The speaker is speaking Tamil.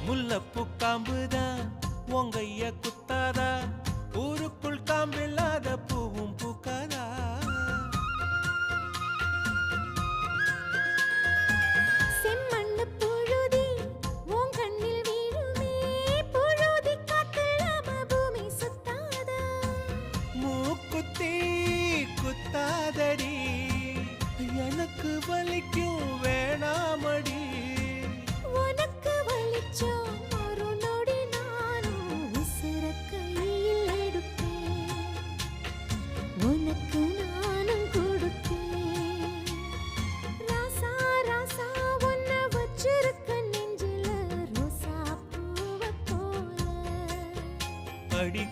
முல்லப்பூ காம்புதான் உங்கைய குத்தாதா, ஊருக்குள் காம்பில்லாத பூவும் பூக்காதா. செம்மண்ணு புழுதி உன் கண்ணில் வீழுமே, புழுதி காத்தில்லாம பூமி சுத்தாதா. மூக்குத்தி குத்தாதடி, எனக்கு வலிக்கும் வேணாமடி. உனக்கு வலிச்சோம் ஒரு நொடி நானும் உசுர கையில் எடுப்பேன், உனக்கு நானும் கொடுப்பேன். ராசா ராசா உன்னை வச்சிருக்க நெஞ்சில ரோசா பூவை போல. அடி